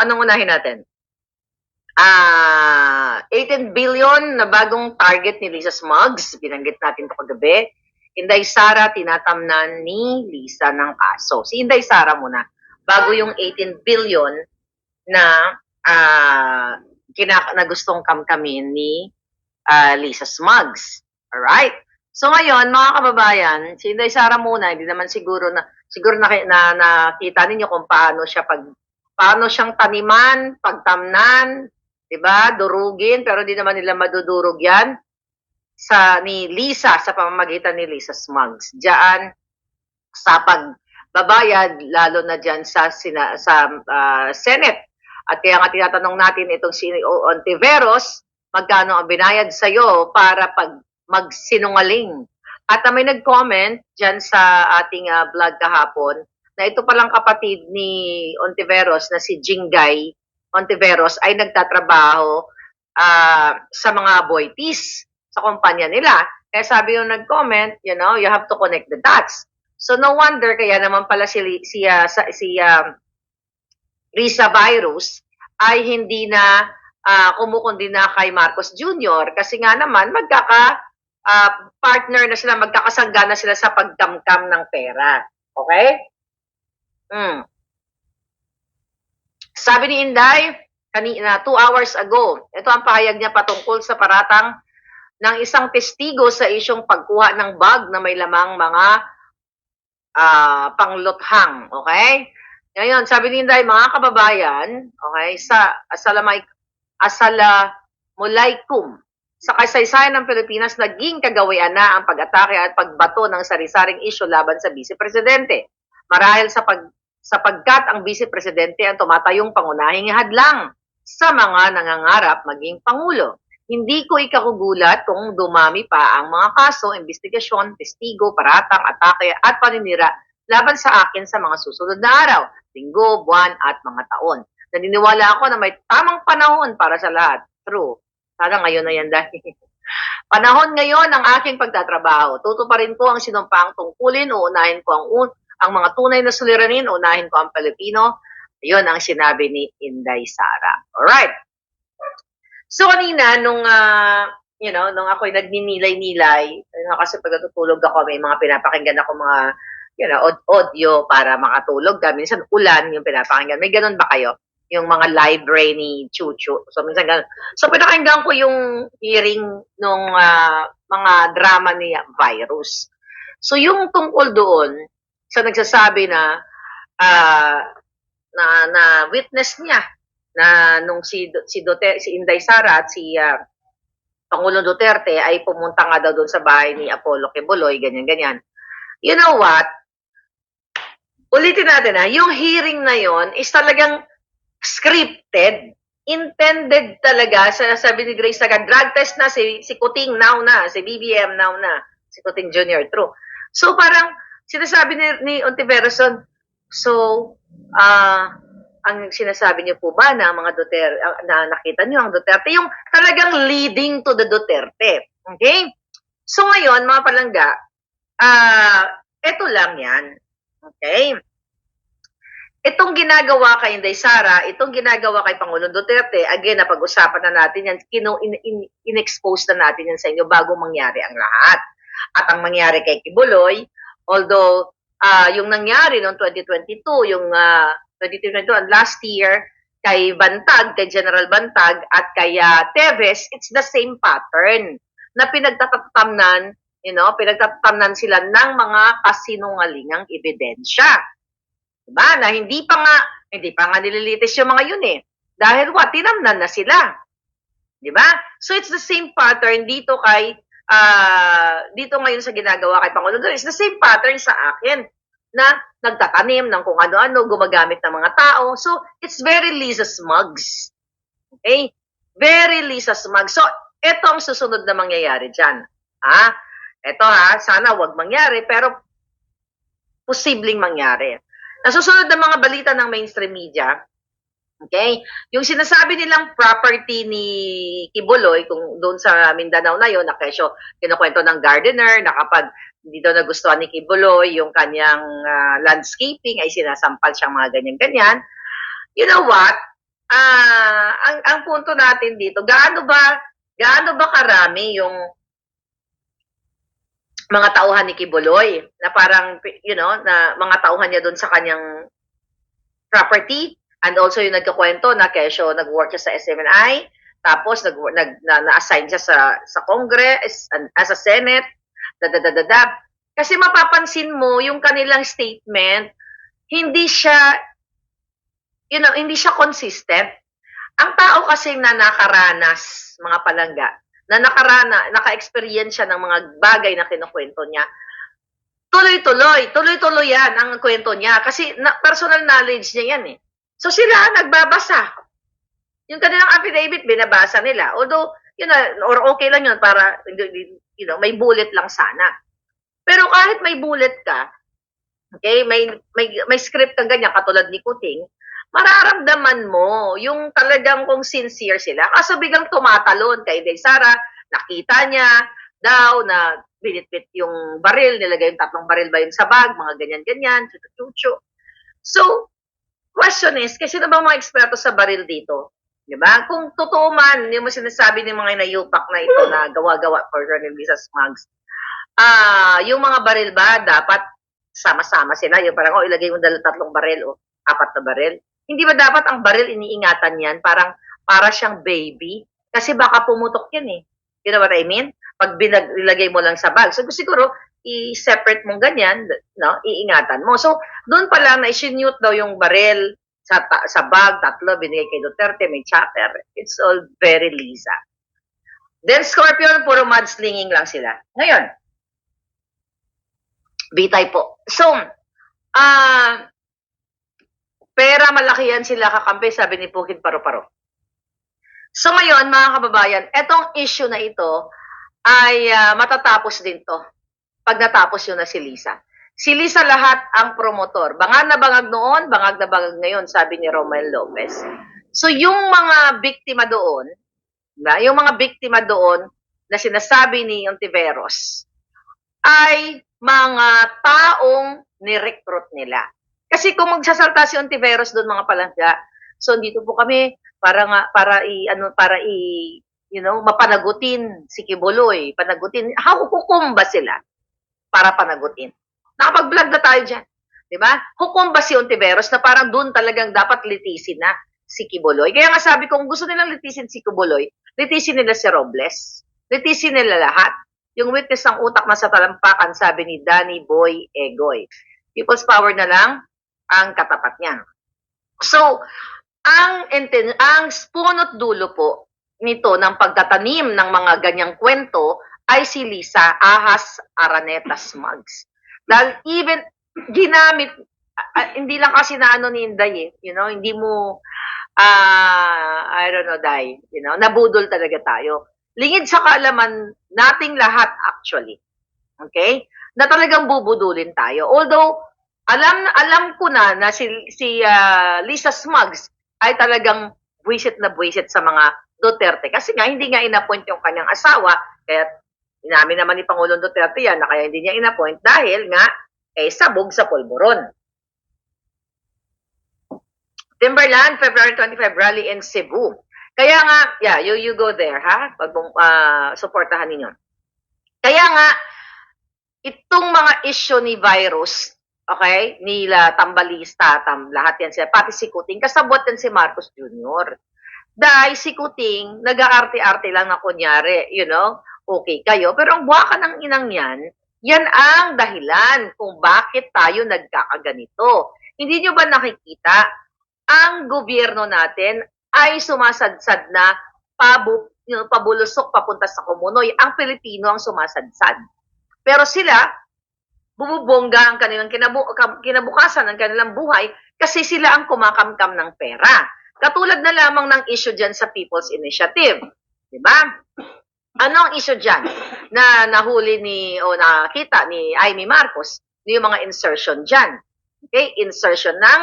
anong unahin natin? 18 billion na bagong target ni Lisa Smugs. Binanggit natin ito kagabi. Inday Sara, tinatamnan ni Lisa ng kaso. Si Inday Sara muna. Bago yung 18 billion na na gustong kamkamin ni Lisa Smugs. Alright? So ngayon, mga kababayan, si Inday Sara muna, hindi naman siguro nakita ninyo kung paano siyang taniman, pagtamnan, 'di ba? Durugin, pero di naman nila madudurog 'yan ni Lisa sa pamamagitan ni Lisa Smugs. Diyan sa pagbabayad lalo na diyan sa Senate. At kaya nga tinatanong natin itong si Ontiveros, magkano ang binayad sa iyo para pag magsinungaling. At may nag-comment diyan sa ating vlog kahapon na ito palang kapatid ni Ontiveros na si Jingay Ontiveros ay nagtatrabaho sa mga boytis sa kumpanya nila. Kaya sabi yung nag-comment, you have to connect the dots. So no wonder kaya naman pala si Risa Virus ay hindi na kumukundi na kay Marcos Jr. kasi nga naman partner na sila, magkakasangga na sila sa pagkamkam ng pera. Okay? Sabi ni Inday, kanina, 2 hours ago, ito ang pahayag niya patungkol sa paratang ng isang testigo sa isyong pagkuha ng bag na may lamang mga pangluthang. Okay? Ngayon, sabi ni Inday, mga kababayan, okay, Assalamualaikum. Sa kasaysayan ng Pilipinas, naging kagawian na ang pag-atake at pagbato ng sari-saring isyu laban sa Vice Presidente. Marahil sapagkat ang Vice Presidente ang tumatayong pangunahing hadlang sa mga nangangarap maging Pangulo. Hindi ko ikagugulat kung dumami pa ang mga kaso, investigasyon, testigo, paratang, atake at paninira laban sa akin sa mga susunod na araw, linggo, buwan at mga taon. Naniniwala ako na may tamang panahon para sa lahat. True. Sana ngayon na yan dahil. Panahon ngayon ng aking pagtatrabaho. Tutuparin ko ang sinumpaang tungkulin, uunahin ko ang mga tunay na suliranin, uunahin ko ang Pilipino. Yun ang sinabi ni Inday Sara. Alright. So kanina, nung ako'y nagninilay-nilay, kasi pag natutulog ako, may mga pinapakinggan ako mga audio para makatulog ka. Minsan ulan yung pinapakinggan. May ganun ba kayo? Yung mga live rainy chuchu. So minsan ganun. So pinakinggan ko yung hearing nung mga drama ni Virus. So yung tungkol doon sa nagsasabi na witness niya na nung si Inday Sara at si Pangulong Duterte ay pumunta nga daw doon sa bahay ni Apollo Quiboloy, ganyan-ganyan. You know what? Ulitin natin yung hearing na yon is talagang scripted. Intended talaga, sabi ni Grace Sagan, drug test na si Kuting now na, si BBM now na, si Kuting Jr. True. So parang sinasabi ni Ontiveros, so ang sinasabi niyo po ba na mga Duterte, na nakita niyo ang Duterte, yung talagang leading to the Duterte. Okay? So ngayon, mga palangga, eto lang yan. Okay? Itong ginagawa kay Inday Sara, itong ginagawa kay Pangulong Duterte, again, napag-usapan na natin yan, in-expose na natin yan sa inyo bago mangyari ang lahat. At ang mangyari kay Quiboloy, although yung nangyari noong 2022, yung 2022, last year, kay Bantag, kay General Bantag, at kay Teves, it's the same pattern na pinagtatatamnan, pinagtatatamnan sila ng mga kasinungalingang ebidensya. Diba? Na hindi pa nga nililitis yung mga yun eh. Dahil tinamnan na sila. Diba? So it's the same pattern dito dito ngayon sa ginagawa kay Pangulo. It's the same pattern sa akin na nagtatanim ng kung ano-ano, gumagamit ng mga tao. So it's very Lisa Smugs. Okay? Very Lisa Smugs. So ito ang susunod na mangyayari dyan. Ito sana wag mangyari, pero posibleng mangyari. Nasusunod na mga balita ng mainstream media, okay? Yung sinasabi nilang property ni Quiboloy, kung doon sa Mindanao na yun, na kesyo kinukwento ng gardener, na kapag hindi daw nagustuhan ni Quiboloy yung kanyang landscaping, ay sinasampal siyang mga ganyan-ganyan. You know what? ang punto natin dito, gaano ba karami yung mga tauhan ni Kibuloy na parang, na mga tauhan niya doon sa kanyang property, and also yung nagkakwento na kesyo nag-work siya sa SMNI, tapos na-assign siya sa Congress, as a Senate, dadadadada. Kasi mapapansin mo yung kanilang statement, hindi siya consistent. Ang tao kasi na nakaranas, mga palangga, na naka-experience siya ng mga bagay na kinukwento niya, tuloy-tuloy yan ang kwento niya. Kasi personal knowledge niya yan eh. So sila nagbabasa. Yung kanilang affidavit, binabasa nila. Although, or okay lang yun para, may bullet lang sana. Pero kahit may bullet ka, okay, may script kang ganyan, katulad ni Kuting, mararamdaman mo yung talagang kung sincere sila. Kaso biglang tumatalon kay Inday Sara, nakita niya daw na binitbit yung baril, nilagay yung 3 baril ba yun sa bag, mga ganyan-ganyan, chuchu-chuchu. So, question is, kasi na bang mga eksperto sa baril dito? Di ba? Kung totoo man, yung sinasabi ng mga inayupak na ito na gawa-gawa for Colonel Lisa Smugs, yung mga baril ba, dapat sama-sama sila? Yung parang, ilagay mo 3 baril o 4 na baril. Hindi ba dapat ang baril iniingatan yan? Para siyang baby? Kasi baka pumutok yan eh. You know what I mean? Pag ilagay mo lang sa bag. So siguro, i-separate mong ganyan, no? Iingatan mo. So, doon pa lang na isinute daw yung baril sa bag, 3, binigay kay Duterte, may chopper. It's all very Lisa. Then Scorpion, puro mudslinging lang sila. Ngayon, bitay po. So, pera malaki yan sila kakampi, sabi ni Pukit Paro-Paro. So ngayon, mga kababayan, etong issue na ito ay matatapos din to pag natapos yun na si Lisa. Si Lisa lahat ang promotor. Bangag na bangag noon, bangag na bangag ngayon, sabi ni Romel Lopez. So yung mga biktima doon, na sinasabi ni Ontiveros ay mga taong ni-recruit nila. Kasi kung magsasalta si Ontiveros doon, mga palangga, so dito po kami para mapanagutin si Kibuloy, panagutin, hukom ba sila para panagutin? Nakapag-vlog na tayo dyan, di ba? Hukom ba si Ontiveros na parang doon talagang dapat litisin na si Kibuloy? Kaya nga sabi ko, kung gusto nilang litisin si Kibuloy, litisin nila si Robles, litisin nila lahat. Yung witness ng utak na sa talampakan, sabi ni Danny Boy Egoy. People's power na lang ang katapat niyan. So, ang punot dulo po nito ng pagtatanim ng mga ganyang kwento ay si Lisa Ahas Araneta Smugs. Dahil even ginamit, hindi lang kasi na ni Inday hindi mo, I don't know, Day, nabudol talaga tayo. Lingid sa kaalaman nating lahat actually. Okay? Na talagang bubudulin tayo. Although, alam ko na si Lisa Smugs ay talagang buwisit na buwisit sa mga Duterte. Kasi nga, hindi nga inappoint yung kanyang asawa. Kaya, inamin naman ni Pangulong Duterte yan na kaya hindi niya inappoint dahil nga, sabog sa polvoron. Timberland, February 25, rally in Cebu. Kaya nga, you go there, ha? Pag supportahan ninyo. Kaya nga, itong mga issue ni virus, okay, nila Tambalista, lahat yan sila, pati si Kuting, kasabot yan si Marcos Jr. Dahil si Kuting, nag-aarte-arte lang na kunyari, okay kayo, pero ang buwaka ng inang yan ang dahilan kung bakit tayo nagkakaganito. Hindi nyo ba nakikita, ang gobyerno natin ay sumasadsad na pabulusok papunta sa Kumunoy. Ang Pilipino ang sumasadsad. Pero sila, bumubongga ang kanilang kinabukasan ng kanilang buhay kasi sila ang kumakamkam ng pera. Katulad na lamang ng issue dyan sa People's Initiative. Diba? Ano ang issue dyan na nahuli nakita ni Amy Marcos? Yung mga insertion dyan. Okay? Insertion ng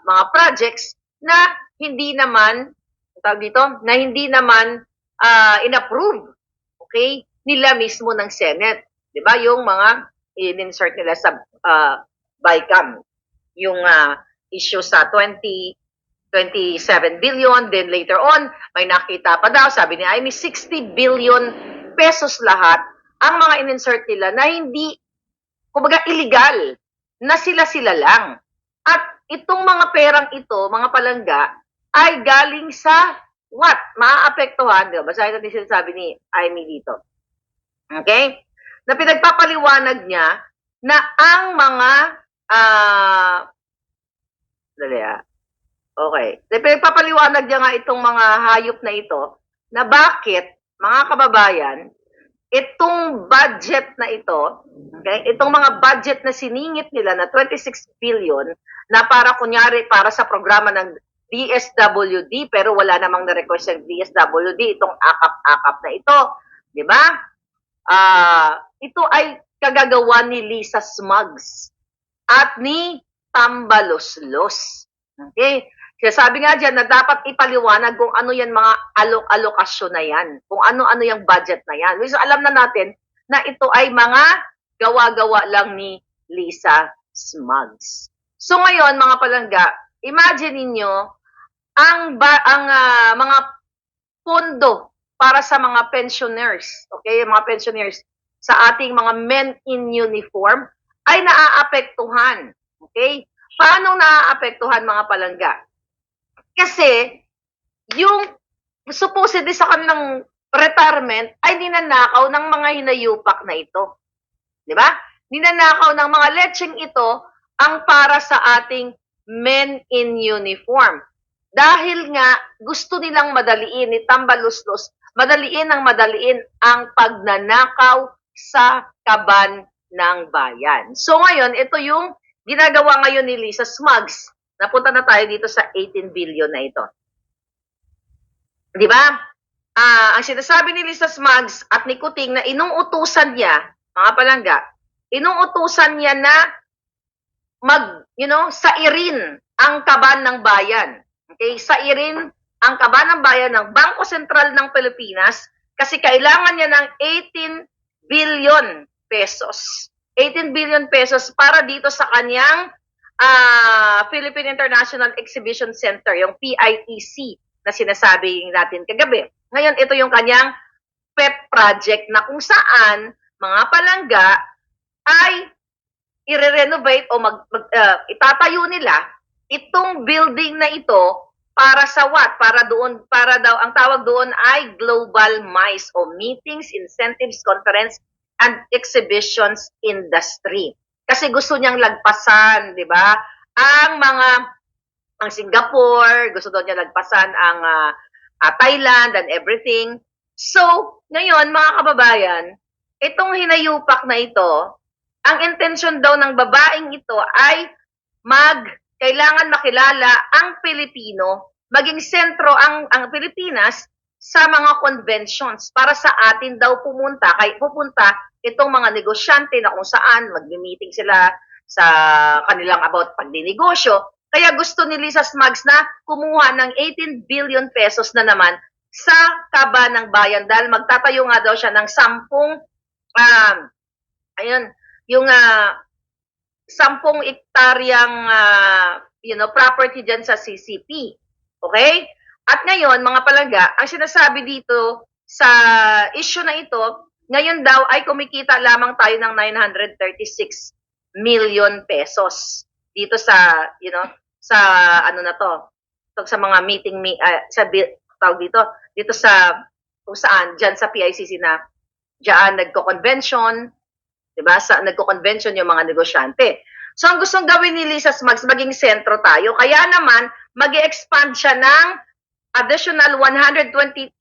mga projects na hindi naman inapprove, okay, nila mismo ng Senate. 'Di ba? Yung mga in-insert nila sa BICAM, yung issue sa 27 billion. Then later on, may nakita pa daw, sabi ni Amy, 60 billion pesos lahat ang mga in-insert nila na hindi, kumbaga illegal, na sila-sila lang. At itong mga perang ito, mga palangga, ay galing sa what? Maaapektuhan, di ba? Basahin natin sinasabi ni Amy dito. Okay? Na pinagpapaliwanag niya na ang mga okay. Na pinagpapaliwanag niya nga itong mga hayop na ito na bakit, mga kababayan, itong budget na ito, okay, itong mga budget na siningit nila na 26 billion na para kunyari para sa programa ng DSWD pero wala namang na-request ng DSWD itong akap-akap na ito, di ba? Ito ay kagagawa ni Lisa Smugs at ni Tambaloslos. Okay? Kaya sabi nga dyan na dapat ipaliwanag kung ano yan mga alokasyon na yan, kung ano-ano yung budget na yan. So alam na natin na ito ay mga gawa-gawa lang ni Lisa Smugs. So ngayon mga palangga, imagine niyo ang mga pondo para sa mga pensioners, okay, mga pensioners sa ating mga men in uniform ay naaapektuhan. Okay? Paano naaapektuhan mga palangga? Kasi yung supposedly sa kanilang retirement ay ninanakaw ng mga hinayupak na ito. Di ba? Ninanakaw ng mga lecheng ito ang para sa ating men in uniform. Dahil nga gusto nilang madaliin ni Tambaluslos, madaliin ang pagnanakaw sa kaban ng bayan. So ngayon, ito yung ginagawa ngayon ni Lisa Smugs. Napunta na tayo dito sa 18 billion na ito. Di ba? Ang sinasabi ni Lisa Smugs at ni Kuting na inuutusan niya, mga palangga, inuutusan niya na sairin ang kaban ng bayan. Okay? Sairin ang kaban ng bayan ng Bangko Sentral ng Pilipinas kasi kailangan niya ng 18 billion pesos. 18 billion pesos para dito sa kanyang Philippine International Exhibition Center, yung PIEC na sinasabi natin kagabi. Ngayon, ito yung kanyang pet project na kung saan mga palangga ay i-renovate o itatayo nila itong building na ito para sa what? Para daw, ang tawag doon ay Global MICE o Meetings, Incentives, Conference, and Exhibitions Industry. Kasi gusto niyang lagpasan, di ba? Ang Singapore, gusto daw niya lagpasan ang Thailand and everything. So, ngayon, mga kababayan, itong hinayupak na ito, ang intensyon daw ng babaeng ito ay kailangan makilala ang Pilipino, maging sentro ang Pilipinas sa mga conventions para sa atin daw pupunta itong mga negosyante na kung saan mag-meeting sila sa kanilang about pagdinegosyo. Kaya gusto ni Lisa Smugs na kumuha ng 18 billion pesos na naman sa kaban ng bayan dahil magtatayo nga daw siya ng 10 hektaryang property dyan sa CCP. Okay? At ngayon, mga palangga, ang sinasabi dito sa issue na ito, ngayon daw ay kumikita lamang tayo ng 936 million pesos dito sa, sa sa mga meeting, dito sa, kung saan, dyan sa PICC na, dyan nagko-convention, diba? Nagko-convention yung mga negosyante. So, ang gustong gawin ni Lisa Smugs, maging sentro tayo. Kaya naman, mag-expand siya ng additional 128,000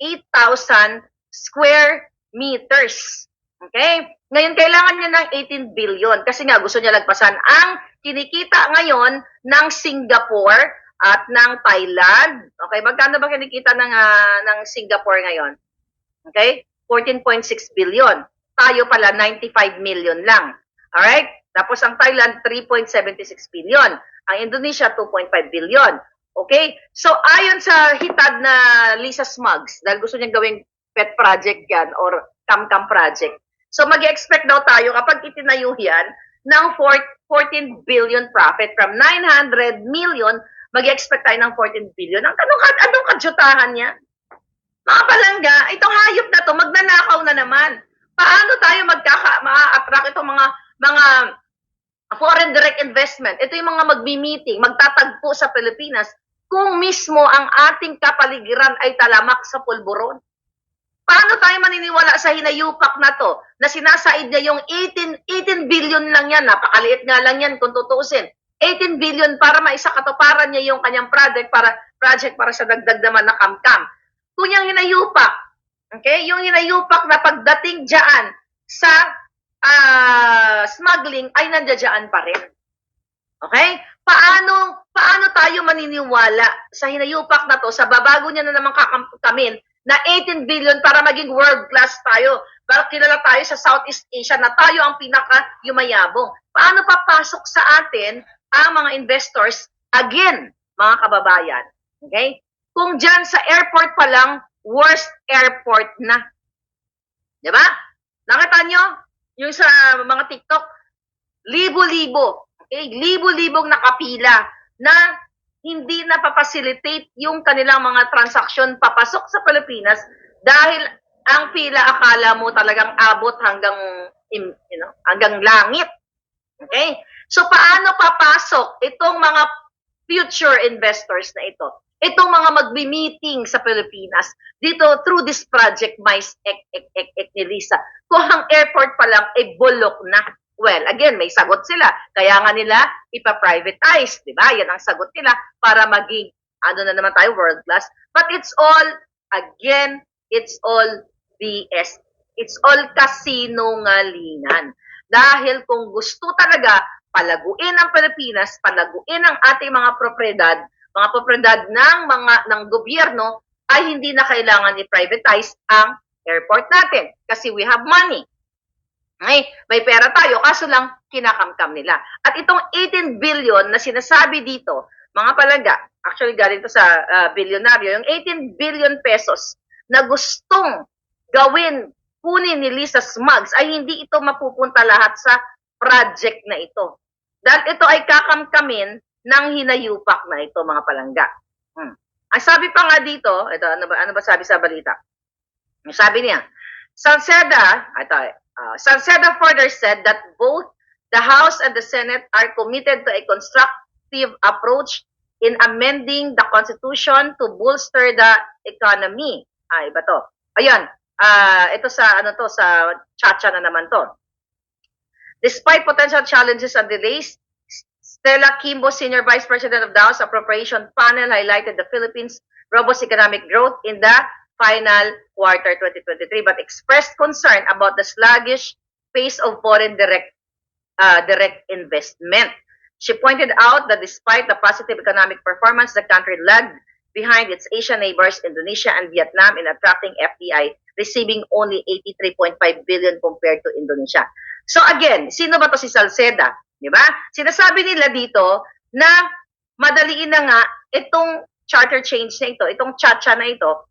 square meters. Okay? Ngayon, kailangan niya ng 18 billion kasi nga gusto niya lagpasan ang kinikita ngayon ng Singapore at ng Thailand. Okay? Magkano ba kinikita ng Singapore ngayon? Okay? 14.6 billion. Tayo pala 95 million lang. Alright? Tapos ang Thailand 3.76 billion. Ang Indonesia 2.5 billion. Okay? So ayon sa hitad na Lisa Smugs, dahil gusto niya gawing pet project yan or cam-cam project. So mag-expect daw tayo kapag itinayo yan ng 14 billion profit from 900 million, mag-expect tayo ng 14 billion. Anong kadyutahan niya? Mga palangga, itong hayop na to, magnanakaw na naman. Paano tayo ma-attract itong mga foreign direct investment? Ito yung mga magbi-meeting, magtatagpo sa Pilipinas kung mismo ang ating kapaligiran ay talamak sa pulburon. Paano tayo maniniwala sa hinayupak na to, na sinasaid niya yung 18 billion lang yan, napakaliit nga lang yan kung tutuusin. 18 billion para maisakatuparan niya yung kanyang project para sa dagdag naman na kamkam. Kung yung hinayupak, okay, yung hinayupak na pagdating dyan sa smuggling ay nandiyan pa rin. Okay? Paano tayo maniniwala sa hinayupak na to, sa babago niya na naman kakamkamin, na 18 billion para maging world class tayo, para kilala tayo sa Southeast Asia na tayo ang pinaka-yumayabong. Paano papasok sa atin ang mga investors, again, mga kababayan? Okay? Kung dyan sa airport pa lang, worst airport na. Diba? Nakita nyo? Yung sa mga TikTok, libo-libo. Okay? Libo-libong nakapila na hindi na papacilitate yung kanilang mga transaksyon papasok sa Pilipinas dahil ang pila akala mo talagang abot hanggang hanggang langit. Okay? So paano papasok itong mga future investors na ito? Itong mga magbi-meeting sa Pilipinas dito through this project MICE ni Lisa. Kung ang airport pa lang ay bulok na. Well, again, may sagot sila. Kaya nga nila ipa-privatize, di ba? Yan ang sagot nila para maging, na naman tayo, world class. But it's all, again, it's all BS. It's all kasinungalingan. Dahil kung gusto talaga palaguin ang Pilipinas, palaguin ang ating mga propriedad ng gobyerno, ay hindi na kailangan i-privatize ang airport natin. Kasi we have money. May pera tayo, kaso lang kinakamkam nila. At itong 18 billion na sinasabi dito, mga palangga, actually galing to sa bilyonaryo, yung 18 billion pesos na gustong kunin ni Lisa Smugs ay hindi ito mapupunta lahat sa project na ito. Dahil ito ay kakamkamin ng hinayupak na ito, mga palangga. Ang sabi pa nga dito, ito, ano ba sabi sa balita? Sabi niya, Salceda further said that both the House and the Senate are committed to a constructive approach in amending the Constitution to bolster the economy. Iba to. Ayan, ito sa sa Chacha na naman to. Despite potential challenges and delays, Stella Kimbo, Senior Vice President of the House Appropriation Panel, highlighted the Philippines' robust economic growth in the final quarter 2023, but expressed concern about the sluggish pace of foreign direct investment. She pointed out that despite the positive economic performance, the country lagged behind its Asian neighbors, Indonesia and Vietnam, in attracting FDI, receiving only 83.5 billion compared to Indonesia. So again, sino ba to si Salceda? Di ba? Sinasabi nila dito na madaliin na nga itong charter change na ito, itong chacha na ito.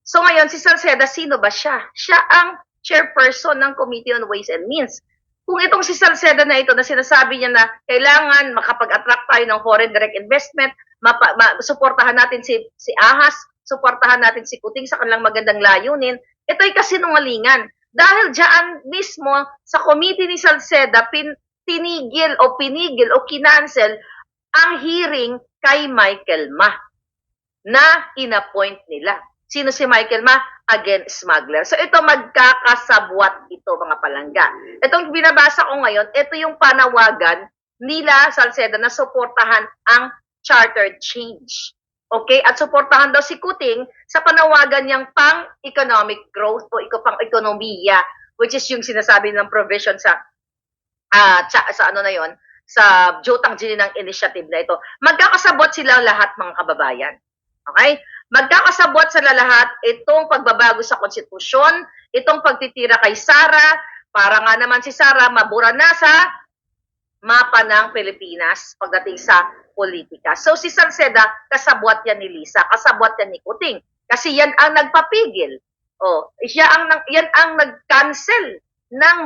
So ngayon, si Salceda, sino ba siya? Siya ang chairperson ng Committee on Ways and Means. Kung itong si Salceda na ito na sinasabi niya na kailangan makapag-attract tayo ng foreign direct investment, suportahan natin si Ahas, suportahan natin si Kuting sa kanilang magandang layunin, ito ay kasinungalingan. Dahil diyan mismo sa committee ni Salceda, pinigil o kinancel ang hearing kay Michael Ma na inappoint nila. Sino si Michael Ma? Again, smuggler. So ito magkakasabwat ito, mga palangga. Itong binabasa ko ngayon, ito yung panawagan nila Salceda na suportahan ang charter change. Okay? At suportahan daw si Kuting sa panawagan niyang pang-economic growth o pang-ekonomiya, which is yung sinasabi ng provision sa sa Jotang Gininang initiative na ito. Magkakasabot sila lahat, mga kababayan. Okay? Magkakasabot sa lahat itong pagbabago sa konstitusyon, itong pagtitira kay Sara, para nga naman si Sara mabura na sa mapa ng Pilipinas pagdating sa politika. So si Salceda, kasabwat yan ni Lisa, kasabwat yan ni Kuting. Kasi yan ang nagpapigil. Yan ang nag-cancel ng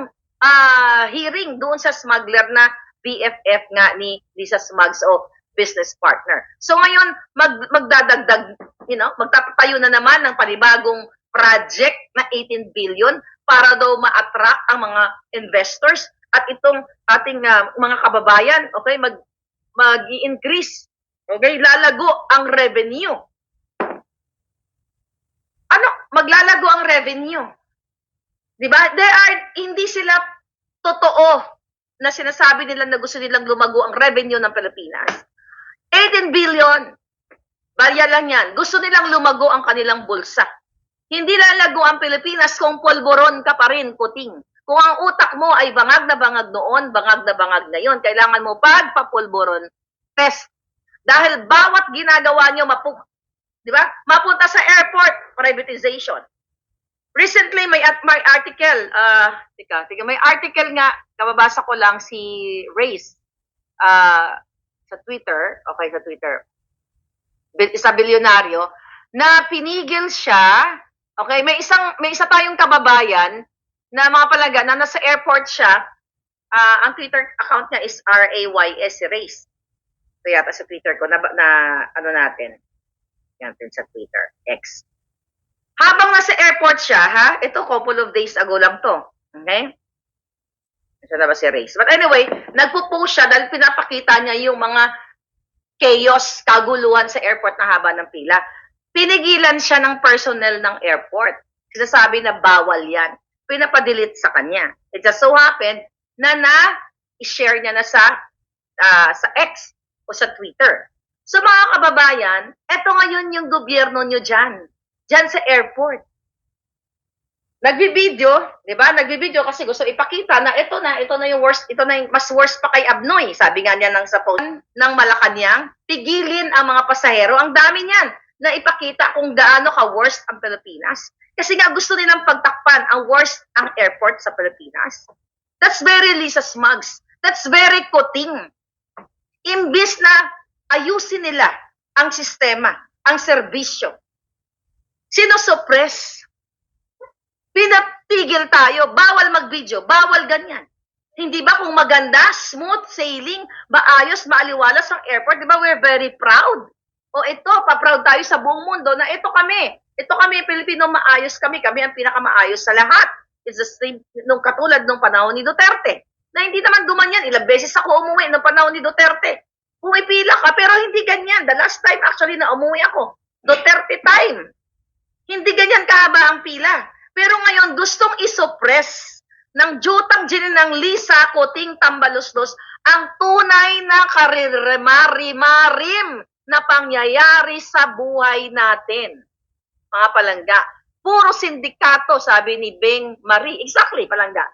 hearing doon sa smuggler na BFF nga ni Lisa Smugs o business partner. So ngayon, magdadagdag, magtatayo na naman ng panibagong project na 18 billion para daw ma-attract ang mga investors at itong ating mga kababayan, okay, mag-i-increase, okay, lalago ang revenue. Maglalago ang revenue. 'Di ba? Hindi sila totoo na sinasabi nila na gusto nilang lumago ang revenue ng Pilipinas. 18 billion. Barya lang yan. Gusto nilang lumago ang kanilang bulsa. Hindi lalago ang Pilipinas kung polboron ka pa rin, kuting. Kung ang utak mo ay bangag na bangag noon, bangag na bangag ngayon, kailangan mo pagpapolboron test. Dahil bawat ginagawa nyo, di ba? Mapunta sa airport, privatization. Recently, may article, may article nga, kababasa ko lang si Race sa Twitter, isa bilyonaryo, na pinigil siya, okay, may isa tayong kababayan na mga palaga, na nasa airport siya, ang Twitter account niya is RAYS, Race. So yata sa Twitter ko, na ano natin, yan sa Twitter, X. Habang nasa airport siya, ito couple of days ago lang to. Okay? Siya na ba si Race? But anyway, nagpo-post siya dahil pinapakita niya yung mga chaos, kaguluhan sa airport na haba ng pila. Pinigilan siya ng personnel ng airport. Sinasabi na bawal yan. Pinapadelete sa kanya. It just so happened na i-share niya na sa X o sa Twitter. So mga kababayan, eto ngayon yung gobyerno nyo dyan sa airport. Nagbibideo, di ba? Nagbibideo kasi gusto ipakita na ito na yung worst, ito na yung mas worst pa kay Abnoy. Sabi nga niya sa phone ng Malacanang, pigilin ang mga pasahero. Ang dami niyan na ipakita kung gaano ka-worst ang Pilipinas. Kasi nga gusto nilang pagtakpan ang worst ang airport sa Pilipinas. That's very Lisa Smugs. That's very kuting. Imbis na ayusin nila ang sistema, ang serbisyo. Sinosuppress. Pinapigil tayo. Bawal mag-video. Bawal ganyan. Hindi ba kung maganda, smooth sailing, maayos, maaliwalas ang airport, di ba we're very proud? O ito, pa-proud tayo sa buong mundo na ito kami. Ito kami, Pilipino, maayos kami. Kami ang pinakamaayos sa lahat. It's the same, nung katulad nung panahon ni Duterte. Na hindi naman gumanyan. Ilang beses ako umuwi nung panahon ni Duterte. Pumipila ka, pero hindi ganyan. The last time actually na umuwi ako, Duterte time. Hindi ganyan kahaba ang pila. Pero ngayon, gustong isuppress ng jutang ng Lisa Kuting Tambaluslos ang tunay na karirima-rimarim na pangyayari sa buhay natin. Mga palangga, puro sindikato, sabi ni Beng Marie. Exactly, palangga.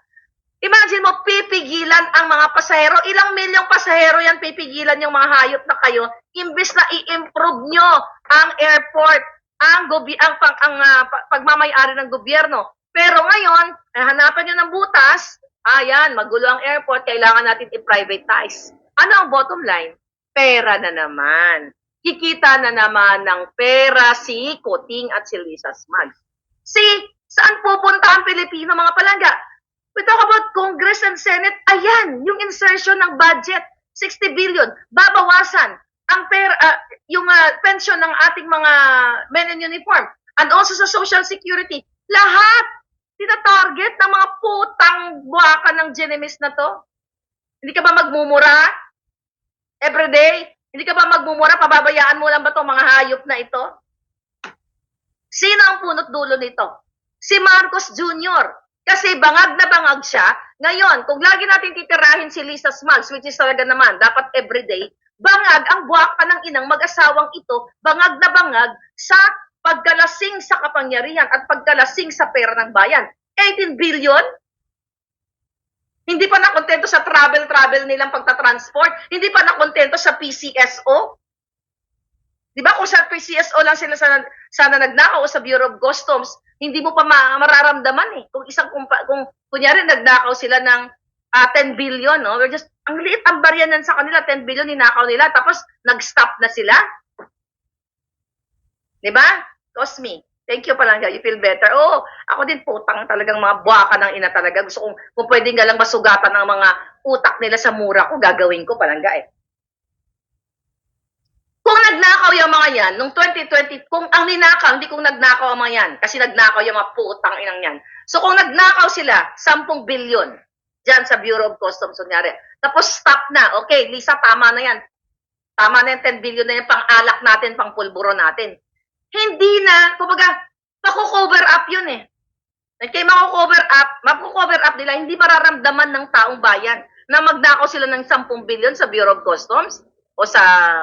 Imagine mo, pipigilan ang mga pasahero. Ilang milyong pasahero yan pipigilan yung mga hayop na kayo, imbes na i-improve nyo ang airport, ang pagmamayari ng gobyerno. Pero ngayon, hanapan nyo ng butas, ayan, magulo ang airport, kailangan natin i-privatize. Ano ang bottom line? Pera na naman. Kikita na naman ng pera si Kuting at si Lisa Smugs. Saan pupunta ang Pilipino, mga palangga? We talk about Congress and Senate. Ayan, yung insertion ng budget, 60 billion, babawasan ang yung pension ng ating mga men in uniform and also sa Social Security. Lahat tina-target ng mga putang buwaka ng Genemis na to. Hindi ka ba magmumura everyday? Hindi ka ba magmumura? Pababayaan mo lang ba itong mga hayop na ito? Sino ang punot dulo nito? Si Marcos Jr. Kasi bangag na bangag siya. Ngayon, kung lagi natin titirahin si Lisa Smugs, which is talaga naman, dapat everyday, bangag ang buwaka ng inang mag-asawang ito, bangag na bangag sa pagkalasing sa kapangyarihan at pagkalasing sa pera ng bayan. 18 billion? Hindi pa nakontento sa travel nilang pagtatransport? Hindi pa nakontento sa PCSO? Di ba kung sa PCSO lang sila sana nagnakaw o sa Bureau of Customs, hindi mo pa mararamdaman eh. Kung kunyari nagnakaw sila ng 10 billion, no? We're just, ang liit ang baryanan sa kanila, 10 billion ninakaw nila, tapos nag-stop na sila. Di ba? Cosme, thank you palangga, you feel better. Oo, ako din putang talagang mga buwaka ng ina talaga. Gusto kung pwedeng galang masugatan ng mga utak nila sa mura ko, gagawin ko palangga eh. Kung nagnakaw yung mga yan, nung 2020, kung ang ninakaw, hindi kung nagnakaw ang mga yan, kasi nagnakaw yung mga putang inang yan. So kung nagnakaw sila, 10 bilyon, dyan sa Bureau of Customs, kunyari. Tapos stop na. Okay, Lisa, tama na yan. Tama na yung 10 billion na yan, pang-alak natin, pang-pulburo natin. Hindi na, kumbaga, makukover up yun eh. Kaya makukover up nila, hindi mararamdaman ng taong bayan na magnakaw sila ng 10 billion sa Bureau of Customs o sa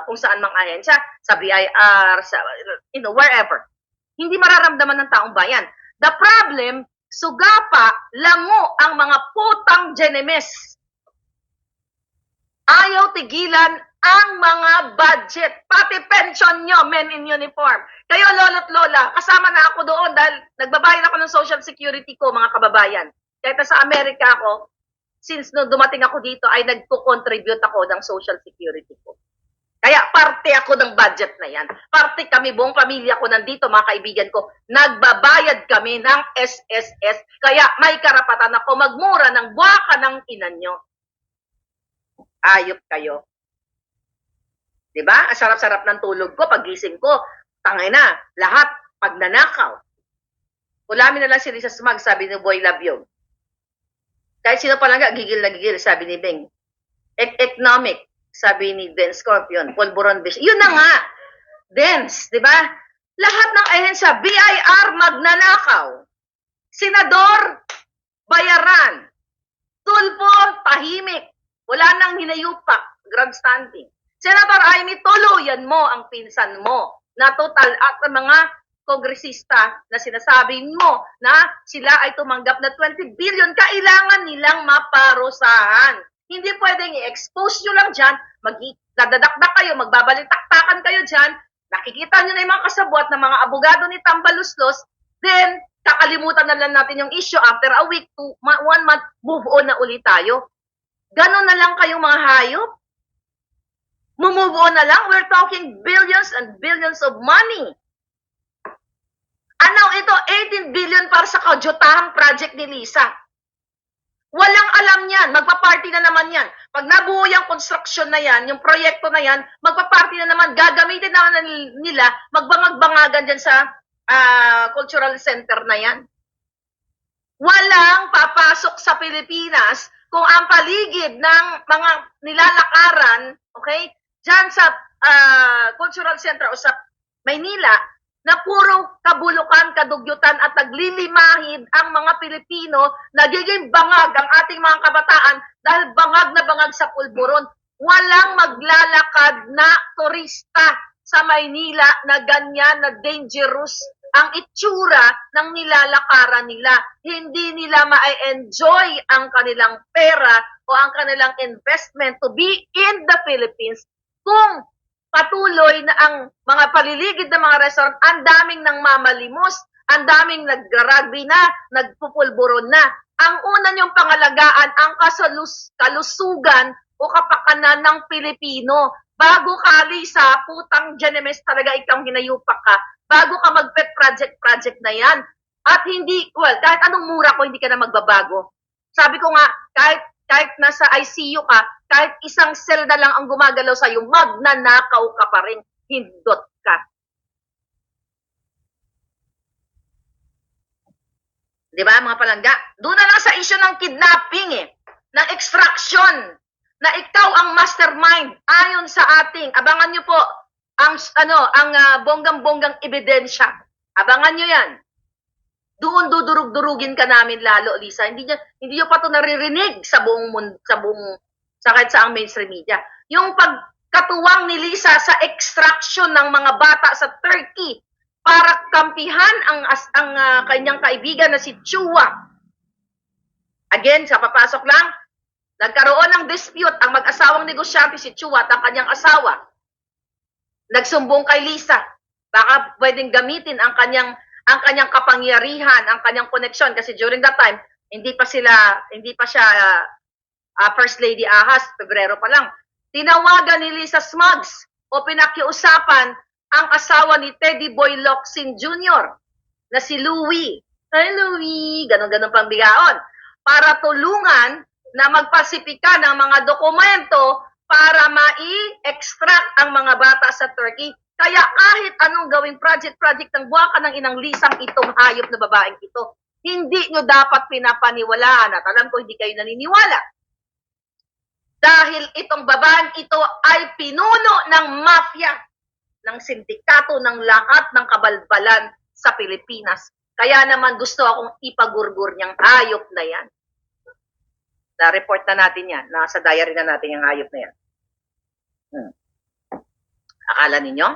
kung saan mang ahensya, sa BIR, sa, wherever. Hindi mararamdaman ng taong bayan. The problem, sugapa, lango ang mga putang genemes. Ayaw tigilan ang mga budget, pati pension nyo, men in uniform. Kayo, lolo't lola, kasama na ako doon dahil nagbabayad ako ng social security ko, mga kababayan. Kahit sa Amerika ako, since no dumating ako dito, ay nagko-contribute ako ng social security ko. Kaya parte ako ng budget na yan. Parte kami, buong pamilya ko nandito, mga kaibigan ko, nagbabayad kami ng SSS. Kaya may karapatan ako magmura ng buwaka ng inan nyo. Ayop kayo. Diba? Ang sarap-sarap ng tulog ko, pagising ko, tangay na, lahat, pagnanakaw. Ulamin na lang si Lisa Smag, sabi ni Boy Labyog. Kahit sino pa lang, gigil na gigil, sabi ni Beng. Economic, sabi ni Ben Scorpion, Polboron Bish. Yun na nga, Dens, di ba? Lahat ng ahensya, BIR magnanakaw. Senador, bayaran. Tulpo, tahimik. Wala nang hinayupak, grandstanding. Senator Amy, tuluyan mo ang pinsan mo na total at mga kongresista na sinasabi mo na sila ay tumanggap na 20 billion, kailangan nilang maparusahan. Hindi pwedeng i-expose nyo lang dyan, dadadakdak kayo, magbabalitaktakan kayo dyan, nakikita nyo na yung mga kasabwat ng mga abogado ni Tambaluslos, then kakalimutan na lang natin yung issue after a week, 1 month, move on na ulit tayo. Ganon na lang kayong mga hayop. Move on na lang, we're talking billions and billions of money. Ano ito, 18 billion para sa kadyotahang project ni Lisa. Walang alam yan, magpa-party na naman yan. Pag nabuo yung construction na yan, yung proyekto na yan, magpa-party na naman, gagamitin na nila, magbangag-bangagan dyan sa cultural center na yan. Walang papasok sa Pilipinas kung ang paligid ng mga nilalakaran, okay, dyan sa cultural center o sa Maynila, na puro kabulukan, kadugyutan at naglilimahid ang mga Pilipino, nagiging bangag ang ating mga kabataan dahil bangag na bangag sa pulburon. Walang maglalakad na turista sa Maynila na ganyan na dangerous ang itsura ng nilalakaran nila. Hindi nila ma-enjoy ang kanilang pera o ang kanilang investment to be in the Philippines kung patuloy na ang mga paliligid ng mga restaurant, ang daming nang mamalimos, ang daming nag-rugby na, nagpupulburon na. Ang una niyong pangalagaan, ang kalusugan o kapakanan ng Pilipino. Bago ka, Lisa, putang genemes talaga ikaw hinayupak ka. Bago ka mag-pet project na yan. At hindi, well, kahit anong mura ko, hindi ka na magbabago. Sabi ko nga, kahit nasa ICU ka, kahit isang cell na lang ang gumagalaw sa'yo, magnanakaw ka pa rin, hindot ka. Di ba, mga palangga? Doon na lang sa issue ng kidnapping ng extraction, na ikaw ang mastermind, ayon sa ating, abangan nyo po, ang bonggang-bonggang ebidensya. Abangan nyo yan. Doon dudurug-durugin ka namin lalo, Lisa. Hindi nyo pa ito naririnig sa buong mundo, kahit sa ang mainstream media. Yung pagkatuwang ni Lisa sa extraction ng mga bata sa Turkey para kampihan ang kanyang kaibigan na si Chua. Again, sa papasok lang, nagkaroon ng dispute ang mag-asawang negosyante si Chua at ang kanyang asawa. Nagsumbong kay Lisa. Baka pwedeng gamitin ang kanyang kapangyarihan, ang kanyang koneksyon kasi during that time hindi pa siya First Lady Ahas, Pebrero pa lang. Tinawagan ni Lisa Smugs o pinakiusapan ang asawa ni Teddy Boy Locsin Jr. na si Louie. Ay, Louie, ganun-ganun pang bigaon. Para tulungan na magpasipika ng mga dokumento para ma-extract ang mga bata sa Turkey. Kaya kahit anong gawing project ng buwaka ng inang Lisang itong hayop na babaeng ito, hindi nyo dapat pinapaniwalaan at alam ko hindi kayo naniniwala. Dahil itong babaeng ito ay pinuno ng mafia, ng sindikato, ng lahat ng kabalbalan sa Pilipinas. Kaya naman gusto akong ipagurgur niyang hayop na yan. Na-report na natin yan. Nasa diary na natin yung hayop na yan. Akala ninyo?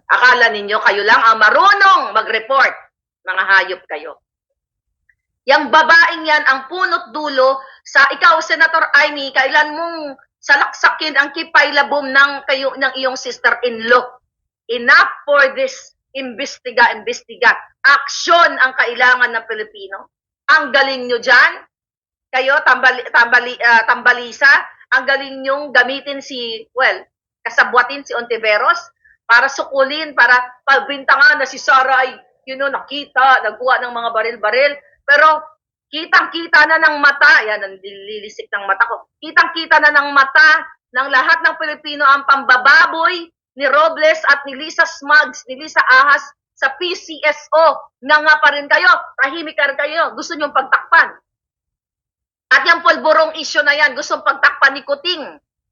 Akala ninyo kayo lang ang marunong mag-report. Mga hayop kayo. Yang babaeng yan ang punot dulo sa ikaw, Senator Amy, kailan mong salaksakin ang kipailabom ng iyong sister-in-law. Enough for this imbestiga. Aksyon ang kailangan ng Pilipino. Ang galing nyo dyan. Kayo, tambalisa. Ang galing nyong gamitin kasabwatin si Ontiveros para sukulin, para pagbintangan na si Sara ay, nakita, nagkuha ng mga baril-baril. Pero, kitang-kita na ng mata, yan, ang lilisik ng mata ko, kitang-kita na ng mata ng lahat ng Pilipino ang pambababoy ni Robles at ni Lisa Smugs, ni Lisa Ahas sa PCSO. Nga pa rin kayo, tahimik ka rin kayo, gusto nyong pagtakpan. At yung pulburong issue na yan, gustong pagtakpan ni Kuting.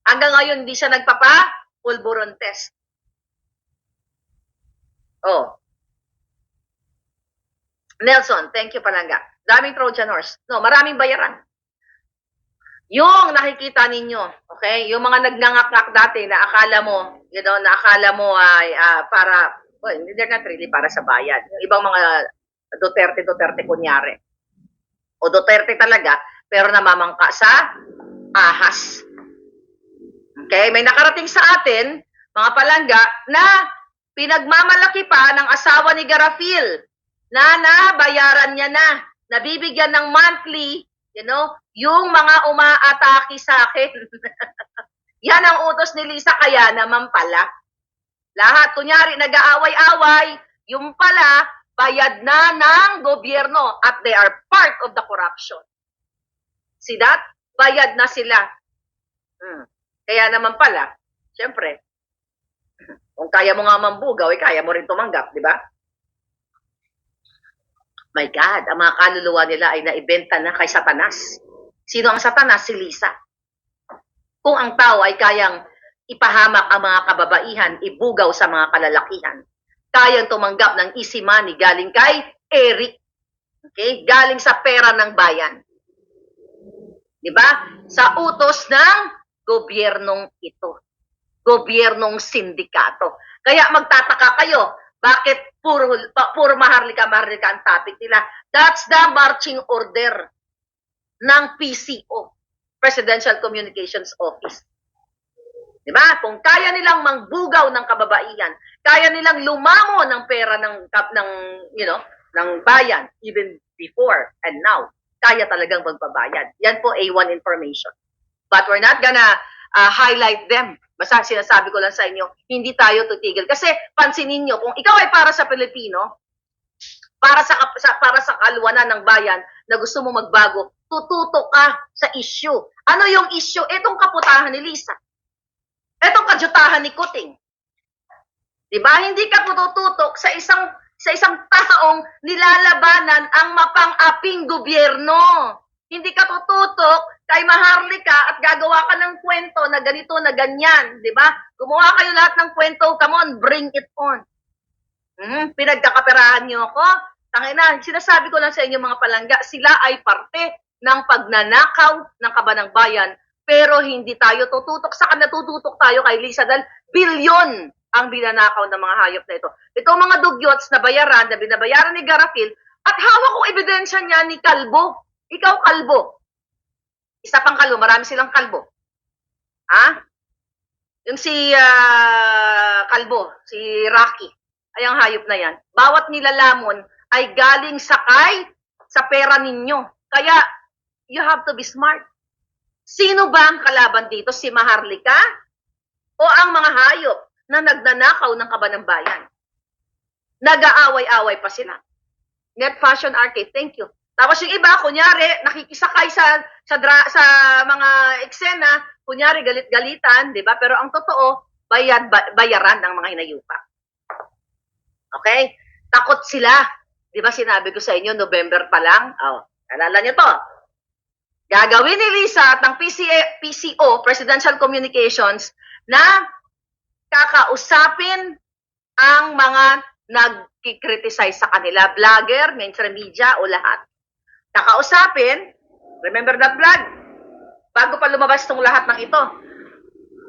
Hanggang ngayon, hindi siya pulburon test. Oh. Nelson, thank you Palangga. Daming Trojan horse. No, maraming bayaran. Yung nakikita ninyo, okay? Yung mga nagnangak-ngak dati na akala mo, ay para, they're not really para sa bayan. Yung ibang mga Duterte kunyari. O Duterte talaga, pero namamangka sa ahas. Okay? May nakarating sa atin, mga palangga, na pinagmamalaki pa ng asawa ni Garafil na nabayaran niya na, nabibigyan ng monthly, yung mga umaatake sa akin. Yan ang utos ni Lisa, kaya naman pala. Lahat, kunyari, nag-aaway-away, yung pala, bayad na ng gobyerno at they are part of the corruption. See that? Bayad na sila. Kaya naman pala, syempre, kung kaya mo nga mambugaw, kaya mo rin tumanggap, di ba? My God, ang mga kaluluwa nila ay naibenta na kay Satanas. Sino ang Satanas? Si Lisa. Kung ang tao ay kayang ipahamak ang mga kababaihan, ibugaw sa mga kalalakihan, kayang tumanggap ng easy money galing kay Eric. Okay? Galing sa pera ng bayan. Diba? Sa utos ng gobyernong ito. Gobyernong sindikato. Kaya magtataka kayo, bakit puro maharlika ang topic nila? That's the marching order ng PCO, Presidential Communications Office. Diba? Kung kaya nilang mangbugaw ng kababaihan, kaya nilang lumamo ng pera ng bayan, even before and now, kaya talagang magbabayad. Yan po A1 information. But we're not gonna highlight them. Basta sinasabi ko lang sa inyo, hindi tayo tutigil. Kasi pansinin nyo, kung ikaw ay para sa Pilipino, para sa kalwanan ng bayan na gusto mo magbago, tututok ka sa issue. Ano yung issue? Itong kaputahan ni Lisa. Itong kadyutahan ni Kuting. Diba? Hindi ka tututok sa isang taong nilalabanan ang mapang-aping gobyerno. Hindi ka tututok kay Maharlika at gagawa ka ng kwento na ganito, na ganyan. Diba? Gumawa kayo lahat ng kwento. Come on, bring it on. Pinagkakaperahan niyo ako. Tangina, sinasabi ko lang sa inyo mga palangga, sila ay parte ng pagnanakaw ng kabanang bayan. Pero hindi tayo tututok sa kanila, tututok tayo kay Lisa dahil bilyon ang binanakaw ng mga hayop na ito. Ito mga dugyots na bayaran, na binabayaran ni Garafil, at hawak kong ebidensya niya ni Kalbo. Ikaw, Kalbo. Isa pang Kalbo, marami silang Kalbo. Ha? Yung si Kalbo, si Rocky, ay ang hayop na yan. Bawat nilalamon ay galing sa pera ninyo. Kaya, you have to be smart. Sino ba ang kalaban dito? Si Maharlika? O ang mga hayop na nagnanakaw ng kabanang bayan? Nag-aaway-aaway pa sila. Net Fashion Arcade, thank you. Tapos yung iba, kunyari, nakikisakay sa mga eksena kunyari galit-galitan, di ba? Pero ang totoo, bayaran ng mga hinayupak. Okay? Takot sila. Di ba sinabi ko sa inyo, November pa lang? Oh, alala nyo to. Gagawin ni Lisa at ng PCO, Presidential Communications, na kakausapin ang mga nagkikriticize sa kanila, vlogger, mainstream media o lahat. Kakausapin, remember that vlog? Bago pa lumabas itong lahat ng ito.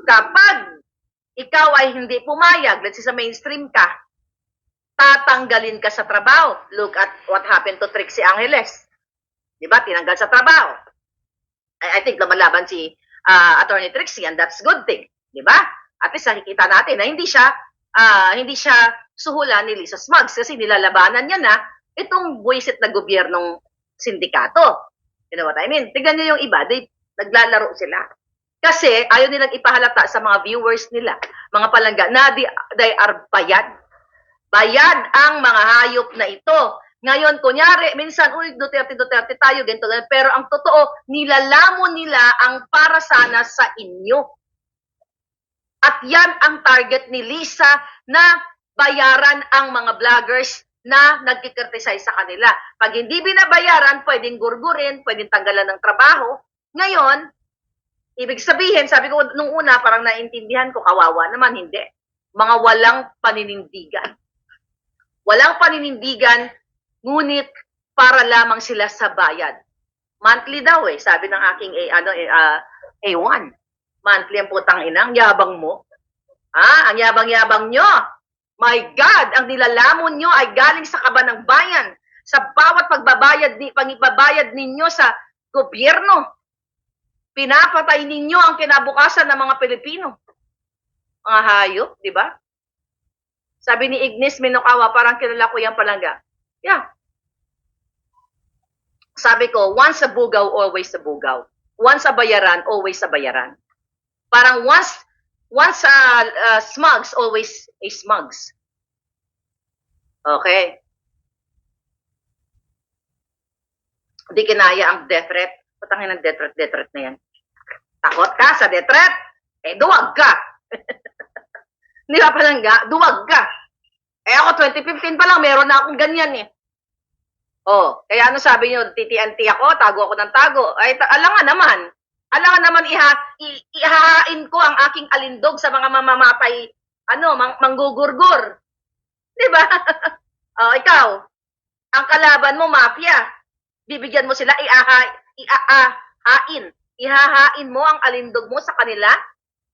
Kapag ikaw ay hindi pumayag, let's say sa mainstream ka, tatanggalin ka sa trabaho. Look at what happened to Trixie Angeles. Diba? Tinanggal sa trabaho. I think lumalaban si Attorney Trixie and that's good thing. Diba? At least nakikita natin na hindi siya suhulan ni Lisa Smugs kasi nilalabanan niya na itong buwisit na gobyernong sindikato. You know what I mean? Tignan niyo yung iba, naglalaro sila. Kasi ayaw nilang ipahalata sa mga viewers nila, mga palangga, na they are bayad. Bayad ang mga hayop na ito. Ngayon, kunyari, minsan, uy, Duterte tayo, ganito, ganito. Pero ang totoo, nilalamon nila ang para sana sa inyo. At yan ang target ni Lisa na bayaran ang mga vloggers na nagkikriticize sa kanila. Pag hindi binabayaran, pwedeng gurgurin, pwedeng tanggalan ng trabaho. Ngayon, ibig sabihin, sabi ko nung una, parang naintindihan ko, kawawa naman, hindi. Mga walang paninindigan. Walang paninindigan, ngunit para lamang sila sa bayad. Monthly daw sabi ng aking A1. Monthly ang putang ina, ang yabang mo. Ang yabang-yabang nyo. My God, ang nilalamon nyo ay galing sa kaban ng bayan. Sa bawat pagbabayad ninyo sa gobyerno. Pinapatay ninyo ang kinabukasan ng mga Pilipino. Mga hayop, di ba? Sabi ni Ignis Minokawa, parang kilala ko yung palangga. Yeah. Sabi ko, once a bugaw, always a bugaw. Once a bayaran, always a bayaran. Parang once smugs, always a smugs. Okay. Hindi kinaya ang death threat. Patangin ang death threat na yan. Takot ka sa death threat? Duwag ka. Hindi ba palangga? Duwag ka. Ako 2015 pa lang, meron na akong ganyan kaya ano sabi nyo, TTNT ako, tago ako ng tago. Ay, alangan naman ihahain ko ang aking alindog sa mga mamamatay, manggugurgur. Diba? Ikaw, ang kalaban mo, mafia. Bibigyan mo sila, ihahain mo ang alindog mo sa kanila.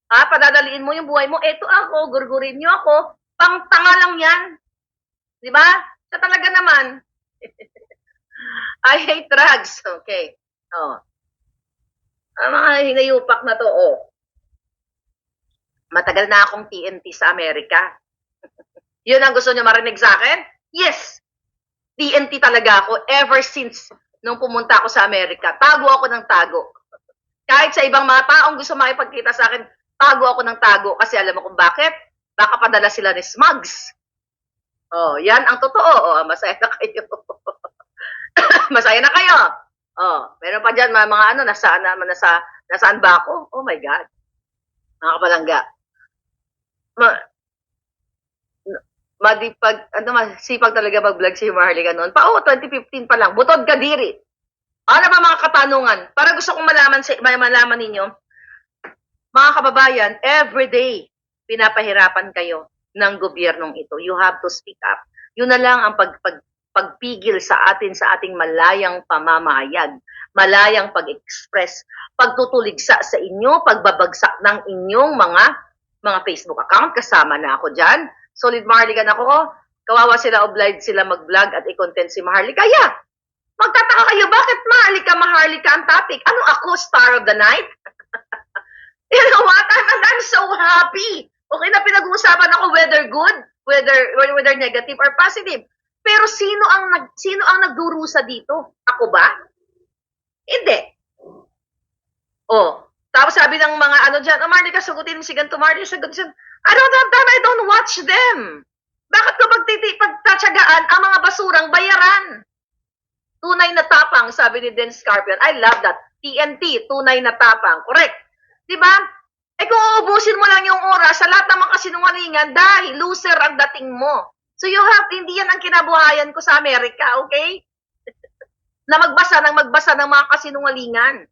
Padadaliin mo yung buhay mo, eto ako, gurgurin nyo ako, pang tanga lang yan. Diba? Sa talaga naman. I hate drugs. Okay. Ang mga hinayupak na to, matagal na akong TNT sa Amerika. Yun ang gusto nyo marinig sa akin? Yes. TNT talaga ako ever since nung pumunta ako sa Amerika. Tago ako ng tago. Kahit sa ibang mga taong gusto makipagkita sa akin, tago ako ng tago. Kasi alam mo kung bakit? Baka padala sila ni Smugs. Yan ang totoo. Masaya na kayo. Masaya na kayo. Meron pa dyan mga nasaan ba ako? Oh my God. Mga kapalangga. Sipag talaga mag-vlog si Maharlika noon. 2015 pa lang. Butod ka diri. Ano ba mga katanungan? Para gusto kong malaman ninyo, mga kababayan, everyday, pinapahirapan kayo ng gobyernong ito. You have to speak up. Yun na lang ang pagpigil sa ating malayang pamamahayag, malayang pag-express, pagtutuligsa sa inyo, pagbabagsak ng inyong mga Facebook account. Kasama na ako dyan. Solid Maharlika na ako. Kawawa sila, obliged sila mag-vlog at i-content si Maharlika. Yeah! Magtataka kayo, bakit Maharlika ang topic? Ano ako, star of the night? You know what? I'm so happy. Okay na pinag-uusapan ako whether good, whether negative or positive. Pero sino ang nagdurusa dito? Ako ba? Hindi. Tapos sabi ng mga dyan, Maharlika, sagutin mo si ganito, Maharlika, sagutin mo. I don't have time, I don't watch them. Bakit ko pagtatsagaan ang mga basurang bayaran? Tunay na tapang, sabi ni Den Scarpion. I love that. TNT, tunay na tapang. Correct. Di ba? Eh kung uubusin mo lang yung oras sa lahat ng mga kasinungalingan dahil loser ang dating mo. So you have, hindi yan ang kinabuhayan ko sa Amerika, okay? Na magbasa ng mga kasinungalingan.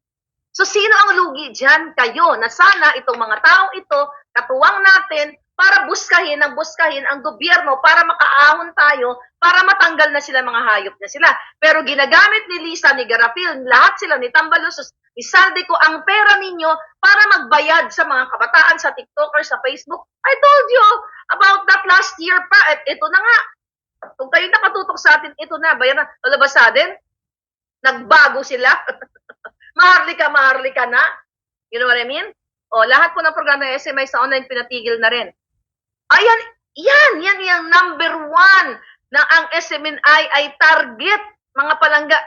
So sino ang lugi dyan? Kayo, na sana itong mga taong ito, katuwang natin, para buskahin ang gobyerno, para makaahon tayo, para matanggal na sila, mga hayop na sila. Pero ginagamit ni Lisa, ni Garapil, lahat sila, ni Tambalusos, ni Saldico, ang pera ninyo para magbayad sa mga kabataan, sa TikToker, sa Facebook. I told you about that last year pa. At ito na nga. Kung kayo nakatutok sa atin, ito na. Bayan na. Lalabas sa atin. Nagbago sila. Maharlika na. You know what I mean? O, lahat po ng programa ng SMI sa online pinatigil na rin. Ayan, yan yung number 1 na ang SMNI ay target, mga palangga,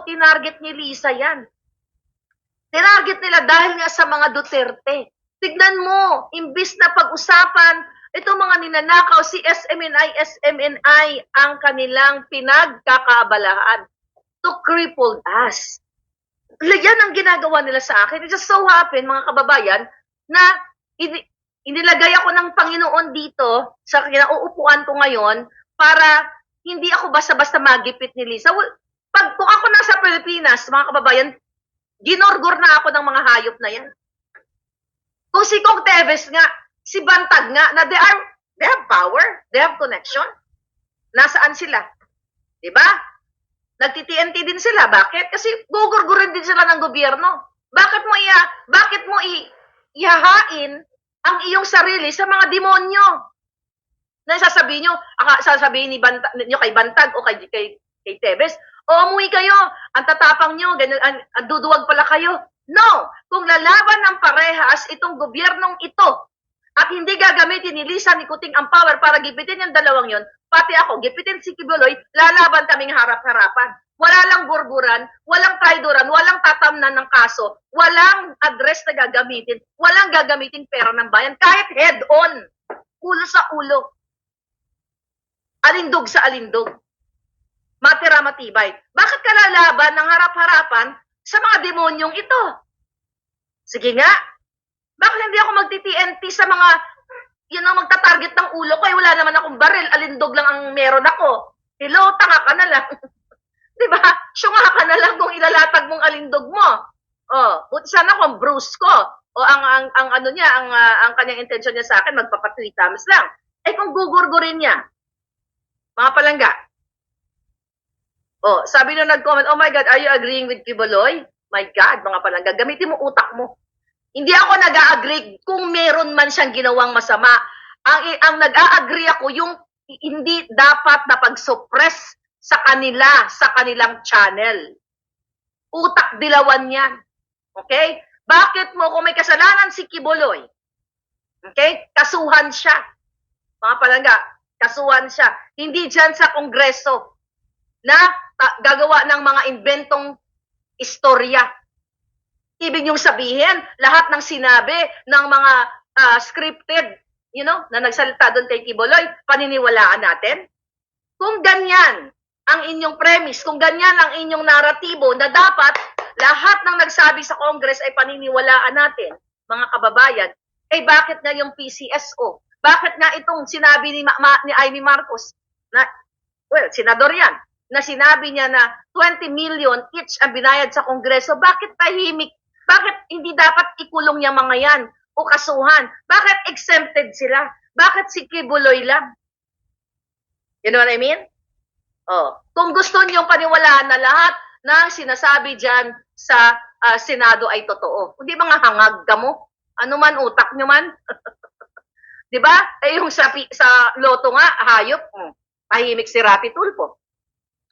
tinarget ni Lisa yan. Tinarget nila dahil nga sa mga Duterte. Tignan mo, imbis na pag-usapan, itong mga ninanakaw, si SMNI ang kanilang pinagkakaabalahan to cripple us. Yan ang ginagawa nila sa akin. It just so happen, mga kababayan, na inilagay ako ng Panginoon dito sa kinauupuan ko ngayon para hindi ako basta-basta magipit ni Lisa. Kung ako nasa Pilipinas, mga kababayan, ginorgor na ako ng mga hayop na yan. Kung si Kong Teves nga, si Bantag nga, na they have power, they have connection. Nasaan sila? Diba? Nagti-TNT din sila. Bakit? Kasi gugurgurin din sila ng gobyerno. Bakit mo ihahain ang iyong sarili sa mga demonyo? Na sasabihin nyo kay Bantag o kay Teves, o umuwi kayo, ang tatapang nyo, ganyan, duduwag pala kayo. No! Kung lalaban ng parehas itong gobyernong ito, at hindi gagamitin ni Lisa ni Kuting ang power para gipitin yung dalawang yon, pati ako, gipitin si Kibuloy, lalaban kaming harap-harapan. Wala lang gurguran, walang traidoran, walang tatamnan ng kaso, walang address na gagamitin, walang gagamitin pera ng bayan, kahit head-on, ulo sa ulo, alindog sa alindog, matira matibay. Bakit ka lalaban ng harap-harapan sa mga demonyong ito? Sige nga, bakit hindi ako magti-TNT sa mga, magta-target ng ulo ko, wala naman akong baril, alindog lang ang meron ako. Hello, tanga ka na lang. Diba? Syunga ka na lang kung ilalatag mong alindog mo. Buti sana kung bruise ko. O ang kanyang intensyon niya sa akin, magpapa-3 times lang. Eh kung gugurgurin niya, mga palangga. Sabi nung nag-comment, oh my God, are you agreeing with Kibuloy? My God, mga palangga, gamitin mo utak mo. Hindi ako nag-a-agree kung meron man siyang ginawang masama. Ang nag-a-agree ako yung hindi dapat na pag-suppress sa kanilang channel. Utak dilawan yan. Okay? Bakit mo, kung may kasalanan si Kibuloy, okay? Kasuhan siya. Mga palangga, kasuhan siya. Hindi dyan sa Kongreso na gagawa ng mga inventong istorya. Ibig niyong sabihin, lahat ng sinabi ng mga scripted, na nagsalita doon kay Kibuloy, paniniwalaan natin? Kung ganyan ang inyong premise, kung ganyan ang inyong naratibo na dapat lahat ng nagsabi sa Congress ay paniniwalaan natin, mga kababayan, bakit nga yung PCSO? Bakit nga itong sinabi ni Amy Marcos, senador yan, na sinabi niya na 20 million each ang binayad sa Kongreso, bakit tahimik? Bakit hindi dapat ikulong niya mga yan o kasuhan? Bakit exempted sila? Bakit si Kibuloy lang? You know what I mean? Kung gusto niyong paniwalaan na lahat ng sinasabi dyan sa Senado ay totoo. Hindi ba nga hangag ka mo? Ano man, utak nyo man? Diba? Yung sa loto nga, hayop, tahimik si Rapi Tulfo.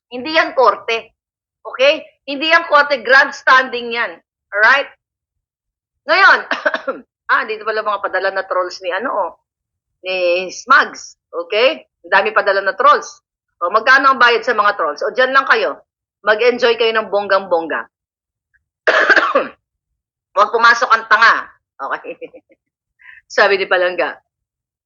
Hindi yan korte. Okay? Hindi yan korte, grandstanding yan. Alright? Ngayon, dito pala mga padala na trolls ni ni Smugs. Okay? Ang dami padala na trolls. Magkano ang bayad sa mga trolls? Dyan lang kayo. Mag-enjoy kayo ng bonggang-bongga. Huwag pumasok ang tanga. Okay? Sabi ni Palangga.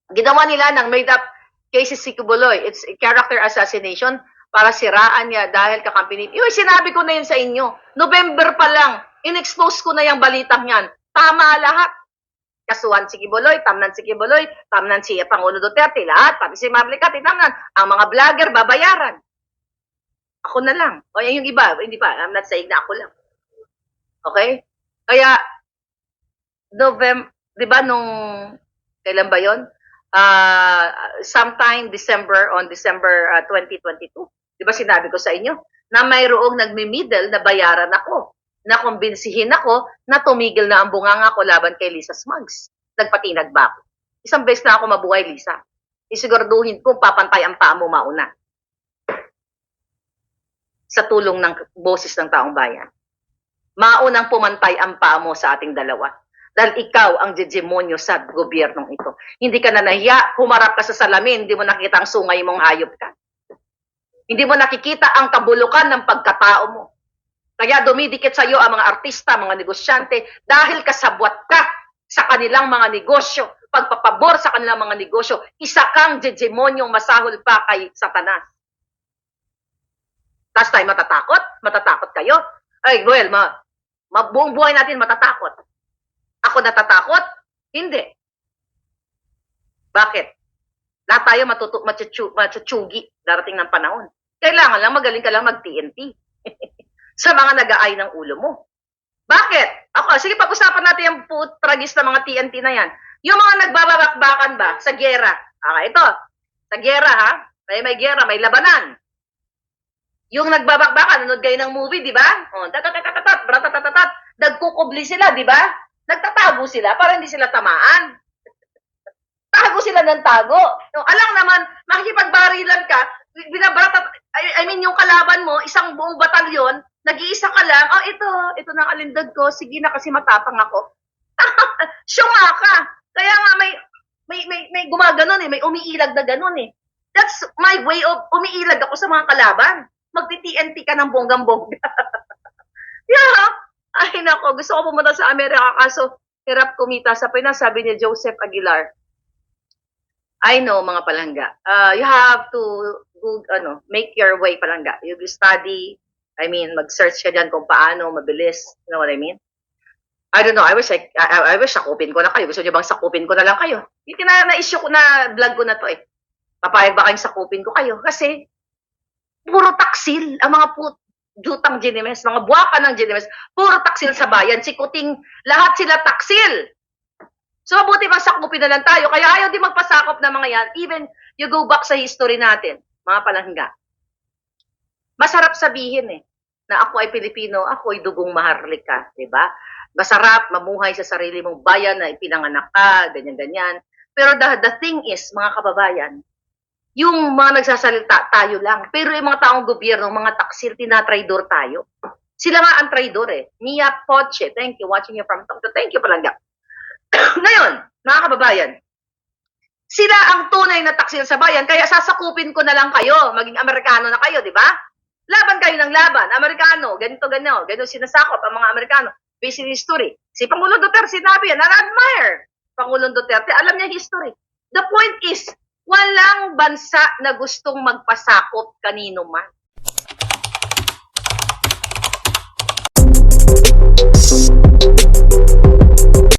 Ginawa nila ng made-up cases si Kibuloy. It's character assassination para siraan niya dahil kakampi ni... Sinabi ko na yun sa inyo. November pa lang, in-expose ko na yung balitang yan. Tama lahat. Kasuhan si Kibuloy, tamnan si Kibuloy, tamnan si Pangulo Duterte, lahat, pati si Marlicat, tamnan. Ang mga vlogger, babayaran. Ako na lang. O yung iba, hindi pa, I'm not saying na ako lang. Okay? Kaya, November, di ba nung, kailan ba yun? Sometime on December 2022. Di ba sinabi ko sa inyo na mayroong nagmi-middle na bayaran ako, na kumbinsihin ako na tumigil na ang bunganga ko laban kay Lisa Smugs. Nagpatinag ba ako? Isang beses na ako mabuhay, Lisa. Isiguraduhin ko papantay ang paa mo mauna. Sa tulong ng boses ng taong bayan. Maunang pumantay ang paa mo sa ating dalawa. Dahil ikaw ang hegemonyo sa gobyernong ito. Hindi ka na nahiya, humarap ka sa salamin, hindi mo nakikita ang sungay mong hayop ka. Hindi mo nakikita ang kabulukan ng pagkatao mo. Kaya dumidikit sa iyo ang mga artista, mga negosyante, dahil kasabwat ka sa kanilang mga negosyo, pagpapabor sa kanilang mga negosyo, isa kang hegemonyong masahol pa kay Satanas. Tapos tayo matatakot? Matatakot kayo? Ay, well, buong buhay natin matatakot. Ako natatakot? Hindi. Bakit? Lahat tayo matutsugi darating ng panahon. Kailangan lang magaling ka lang mag-TNT. Sa mga nag-aay ng ulo mo. Bakit? Sige, pag-usapan natin yung tragis na mga TNT na yan. Yung mga nagbabakbakan ba sa gyera? Ito. Sa gyera, ha? May gyera, may labanan. Yung nagbabakbakan, nanood kayo ng movie, di ba? Nagkukubli sila, di ba? Nagtatago sila para hindi sila tamaan. Tago sila ng tago. Alam naman, makikipagbarilan ka, yung kalaban mo, isang buong batalyon, nag-iisa ka lang, ito na kalindag ko, sige na kasi matapang ako. Syunga ka. Kaya nga may gumaganon may umiilag na ganon That's my way of umiilag ako sa mga kalaban. Magti-TNT ka ng bonggang-bongga. Yeah. Ay nako, gusto ko pumunta sa Amerika kaso hirap kumita sa Pinas, sabi ni Joseph Aguilar. I know, mga palangga. You have to make your way palangga. You study, mag-search ka dyan kung paano, mabilis. You know what I mean? I don't know, I wish sakupin ko na kayo. Gusto niyo bang sakupin ko na lang kayo? Yung na-issue ko na vlog ko na to Papayag ba kayong sakupin ko kayo? Kasi, puro taksil ang mga jutang Ginemes, mga buwaka ng Ginemes, puro taksil sa bayan. Si Kuting, lahat sila taksil. So, mabuti masakupin na lang tayo. Kaya ayaw din magpasakop ng mga yan. Even you go back sa history natin, mga palangga. Masarap sabihin na ako ay Pilipino, ako ay dugong maharlika, di ba? Masarap mamuhay sa sarili mong bayan na ipinanganak ka, ganyan-ganyan. Pero the thing is, mga kababayan, yung mga nagsasalita, tayo lang. Pero yung mga taong gobyerno, mga taksil, tinatraidor tayo. Sila nga ang traidor Mia Poche, thank you, watching you from Tokyo. Thank you, palangga. Ngayon, mga kababayan, sila ang tunay na taksil sa bayan, kaya sasakupin ko na lang kayo, maging Amerikano na kayo, di ba? Laban kayo ng laban, Amerikano, ganito sinasakop ang mga Amerikano, based in history. Si Pangulong Duterte, sinabi yan, na-admire Pangulong Duterte, alam niya history. The point is, walang bansa na gustong magpasakop kanino man.